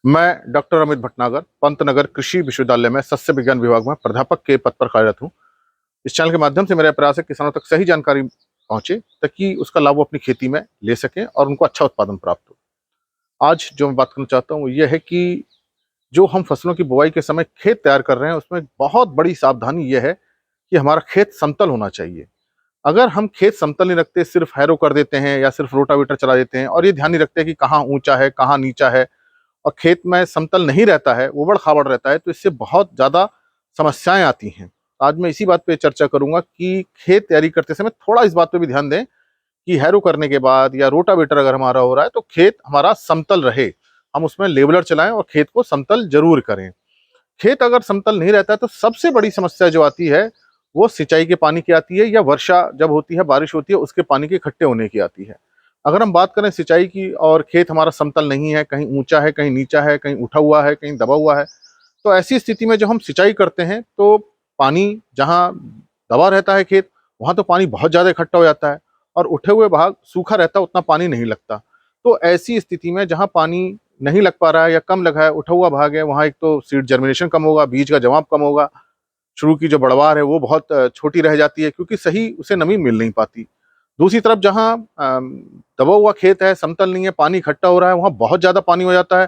मैं डॉक्टर अमित भटनागर पंतनगर कृषि विश्वविद्यालय में सस्य विज्ञान विभाग में प्राध्यापक के पद पर कार्यरत हूँ। इस चैनल के माध्यम से मेरा प्रयास है किसानों तक सही जानकारी पहुंचे ताकि उसका लाभ वो अपनी खेती में ले सकें और उनको अच्छा उत्पादन प्राप्त हो। आज जो मैं बात करना चाहता हूँ वो ये है कि जो हम फसलों की बुआई के समय खेत तैयार कर रहे हैं उसमें बहुत बड़ी सावधानी ये है कि हमारा खेत समतल होना चाहिए। अगर हम खेत समतल नहीं रखते, सिर्फ हैरो कर देते हैं या सिर्फ रोटावेटर चला देते हैं और ये ध्यान नहीं रखते कि कहाँ ऊंचा है कहाँ नीचा है और खेत में समतल नहीं रहता है, ऊबड़-खाबड़ रहता है, तो इससे बहुत ज़्यादा समस्याएँ आती हैं। आज मैं इसी बात पे चर्चा करूँगा कि खेत तैयारी करते समय थोड़ा इस बात पे भी ध्यान दें कि हैरो करने के बाद या रोटावेटर अगर हमारा हो रहा है, तो खेत हमारा समतल रहे। हम उसमें लेवलर चलाएँ और खेत को समतल ज़रूर करें। खेत अगर समतल नहीं रहता है, तो सबसे बड़ी समस्या जो आती है, वो सिंचाई के पानी की आती है या वर्षा जब होती है, बारिश होती है, उसके पानी के इकट्ठे होने की आती है। अगर हम बात करें सिंचाई की और खेत हमारा समतल नहीं है, कहीं ऊँचा है, कहीं नीचा है, कहीं उठा हुआ है, कहीं दबा हुआ है, तो ऐसी स्थिति में जब हम सिंचाई करते हैं, तो पानी जहाँ दबा रहता है खेत, वहाँ तो पानी बहुत ज़्यादा इकट्ठा हो जाता है और उठे हुए भाग सूखा रहता है, उतना पानी नहीं लगता। तो ऐसी स्थिति में जहाँ पानी नहीं लग पा रहा है या कम लगा है, उठा हुआ भाग है, वहाँ एक तो सीड जर्मिनेशन कम होगा, बीज का जमाव कम होगा, शुरू की जो बढ़वार है वो बहुत छोटी रह जाती है क्योंकि सही उसे नमी मिल नहीं पाती। दूसरी तरफ जहाँ दबा हुआ खेत है, समतल नहीं है, पानी इकट्ठा हो रहा है, वहाँ बहुत ज़्यादा पानी हो जाता है,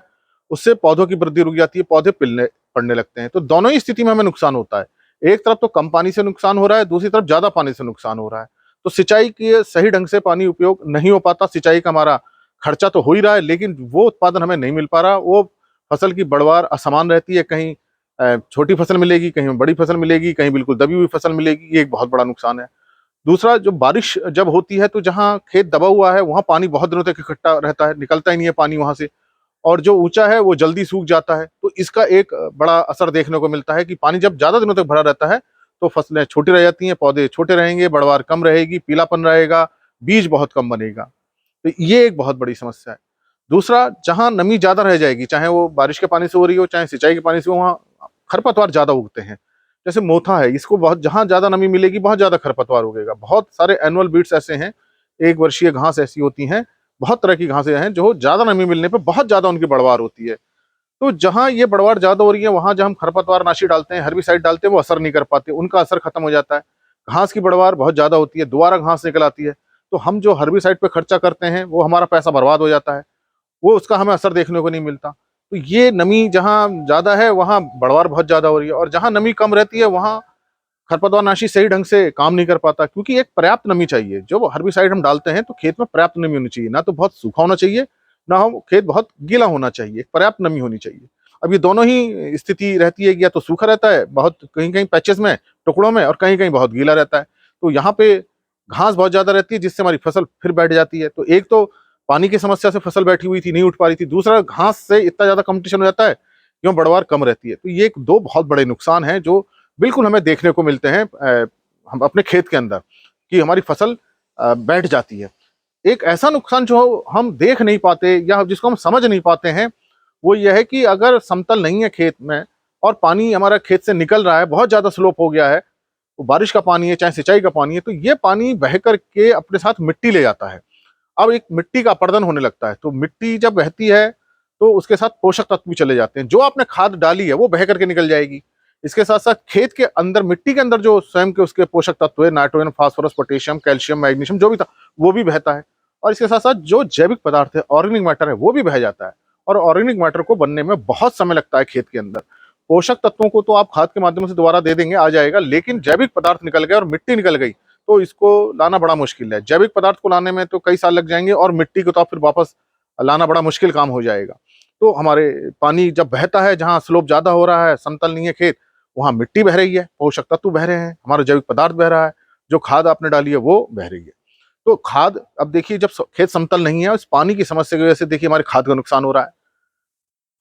उससे पौधों की वृद्धि रुक जाती है, पौधे पिलने पड़ने लगते हैं। तो दोनों ही स्थिति में हमें नुकसान होता है। एक तरफ तो कम पानी से नुकसान हो रहा है, दूसरी तरफ ज़्यादा पानी से नुकसान हो रहा है। तो सिंचाई के सही ढंग से पानी उपयोग नहीं हो पाता, सिंचाई का हमारा खर्चा तो हो ही रहा है, लेकिन वो उत्पादन हमें नहीं मिल पा रहा। वो फसल की बढ़वार असमान रहती है, कहीं छोटी फसल मिलेगी, कहीं बड़ी फसल मिलेगी, कहीं बिल्कुल दबी हुई फसल मिलेगी, ये एक बहुत बड़ा नुकसान है। दूसरा जो बारिश जब होती है तो जहाँ खेत दबा हुआ है, वहाँ पानी बहुत दिनों तक इकट्ठा रहता है, निकलता ही नहीं है पानी वहाँ से और जो ऊँचा है वो जल्दी सूख जाता है। तो इसका एक बड़ा असर देखने को मिलता है कि पानी जब ज़्यादा दिनों तक भरा रहता है, तो फसलें छोटी रह जाती हैं, पौधे छोटे रहेंगे, बढ़वार कम रहेगी, पीलापन रहेगा, बीज बहुत कम बनेगा। तो ये एक बहुत बड़ी समस्या है। दूसरा, जहाँ नमी ज़्यादा रह जाएगी, चाहे वो बारिश के पानी से हो रही हो, चाहे सिंचाई के पानी से हो, वहाँ खरपतवार ज़्यादा उगते हैं। जैसे मोथा है, इसको बहुत जहाँ ज़्यादा नमी मिलेगी, बहुत ज़्यादा खरपतवार उगेगा। बहुत सारे एनुअल वीड्स ऐसे हैं, एक वर्षीय घास ऐसी होती हैं, बहुत तरह की घासें हैं, जो ज़्यादा नमी मिलने पे बहुत ज़्यादा उनकी बढ़वार होती है। तो जहाँ ये बढ़वार ज़्यादा हो रही है, वहाँ जब हम खरपतवारनाशी डालते हैं, हेर्बिसाइड डालते हैं, वो असर नहीं कर पाते, उनका असर खत्म हो जाता है। घास की बढ़वार बहुत ज़्यादा होती है, दोबारा घास निकल आती है, तो हम जो हेर्बिसाइड पे खर्चा करते हैं, वो हमारा पैसा बर्बाद हो जाता है। वो उसका हमें असर देखने को नहीं मिलता। तो ये नमी जहाँ ज़्यादा है, वहाँ बढ़वार बहुत ज़्यादा हो रही है और जहाँ नमी कम रहती है, वहाँ खरपतवारनाशी सही ढंग से काम नहीं कर पाता क्योंकि एक पर्याप्त नमी चाहिए। जो वो हेर्बिसाइड हम डालते हैं, तो खेत में पर्याप्त नमी होनी चाहिए, ना तो बहुत सूखा होना चाहिए, ना हो खेत बहुत गीला होना चाहिए, पर्याप्त नमी होनी चाहिए। अब ये दोनों ही स्थिति रहती है कि या तो सूखा रहता है, बहुत कहीं-कहीं पैचेज़ में, टुकड़ों में और कहीं-कहीं बहुत गीला रहता है। तो यहाँ पे घास बहुत ज़्यादा रहती है जिससे हमारी फसल फिर बैठ जाती है। तो एक तो पानी की समस्या से फसल बैठी हुई थी, नहीं उठ पा रही थी। दूसरा घास से इतना ज़्यादा कॉम्पिटिशन हो जाता है, क्यों बढ़वार कम रहती है। तो ये एक 2 बहुत बड़े नुकसान हैं जो बिल्कुल हमें देखने को मिलते हैं हम अपने खेत के अंदर कि हमारी फसल बैठ जाती है। एक ऐसा नुकसान जो हम देख नहीं पाते या जिसको हम समझ नहीं पाते हैं, वो ये है कि अगर समतल नहीं है खेत में और पानी हमारा खेत से निकल रहा है, बहुत ज़्यादा स्लोप हो गया है, वो बारिश का पानी है, चाहे सिंचाई का पानी है, तो ये पानी बह कर के अपने साथ मिट्टी ले जाता है। अब एक मिट्टी का अपरदन होने लगता है, तो मिट्टी जब बहती है, तो उसके साथ पोषक तत्व भी चले जाते हैं। जो आपने खाद डाली है, वो बह करके निकल जाएगी। इसके साथ-साथ खेत के अंदर, मिट्टी के अंदर जो स्वयं के उसके पोषक तत्व है, nitrogen, phosphorus, potassium, calcium, magnesium जो भी था, वो भी बहता है और इसके साथ-साथ जो जैविक पदार्थ है, ऑर्गेनिक मैटर है, वो भी बह जाता है और ऑर्गेनिक मैटर को बनने में बहुत समय लगता है खेत के अंदर। पोषक तत्वों को तो आप खाद के माध्यम से दोबारा दे देंगे, आ जाएगा, लेकिन जैविक पदार्थ निकल गए और मिट्टी निकल गई, तो इसको लाना बड़ा मुश्किल है। जैविक पदार्थ को लाने में तो कई साल लग जाएँगे और मिट्टी को तो आप फिर वापस लाना बड़ा मुश्किल काम हो जाएगा। तो हमारे पानी जब बहता है, जहाँ स्लोप ज़्यादा हो रहा है, समतल नहीं है खेत, वहाँ मिट्टी बह रही है, पोषक तत्व बह रहे हैं, हमारा जैविक पदार्थ बह रहा है, जो खाद आपने डाली है वो बह रही है। तो खाद, अब देखिए जब खेत समतल नहीं है, उस पानी की समस्या की वजह से देखिए हमारी खाद का नुकसान हो रहा है,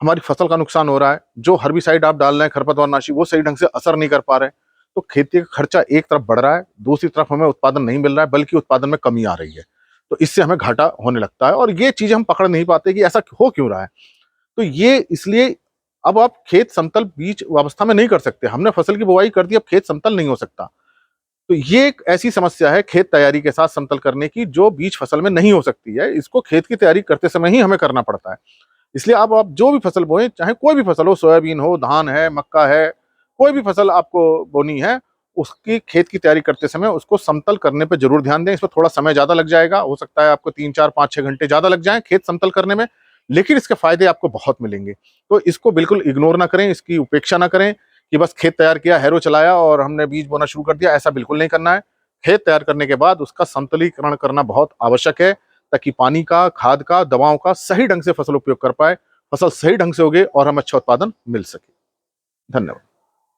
हमारी फसल का नुकसान हो रहा है। जो हर्बिसाइड आप डाल रहे हैं, खरपतवारनाशी, वो सही ढंग से असर नहीं कर पा रहे हैं। तो खेती का खर्चा एक तरफ बढ़ रहा है, दूसरी तरफ हमें उत्पादन नहीं मिल रहा है, बल्कि उत्पादन में कमी आ रही है। तो इससे हमें घाटा होने लगता है और ये चीज़ें हम पकड़ नहीं पाते कि ऐसा हो क्यों रहा है। तो ये इसलिए अब आप खेत समतल बीज अवस्था में नहीं कर सकते। हमने फसल की बुवाई कर दी, अब खेत समतल नहीं हो सकता। तो ये एक ऐसी समस्या है खेत तैयारी के साथ समतल करने की, जो बीज फसल में नहीं हो सकती है। इसको खेत की तैयारी करते समय ही हमें करना पड़ता है। इसलिए आप जो भी फसल बोएं, चाहे कोई भी फसल हो, सोयाबीन हो, धान है, मक्का है, कोई भी फसल आपको बोनी है, उसकी खेत की तैयारी करते समय उसको समतल करने पे जरूर ध्यान दें। इसमें थोड़ा समय ज्यादा लग जाएगा, हो सकता है आपको 3, 4, 5, 6 घंटे ज्यादा लग जाएं खेत समतल करने में, लेकिन इसके फायदे आपको बहुत मिलेंगे। तो इसको बिल्कुल इग्नोर ना करें, इसकी उपेक्षा ना करें कि बस खेत तैयार किया, हैरो चलाया और हमने बीज बोना शुरू कर दिया, ऐसा बिल्कुल नहीं करना है। खेत तैयार करने के बाद उसका समतलीकरण करना बहुत आवश्यक है, ताकि पानी का, खाद का, दवाओं का सही ढंग से फसल उपयोग कर पाए, फसल सही ढंग से उगे और हमें अच्छा उत्पादन मिल सके। धन्यवाद।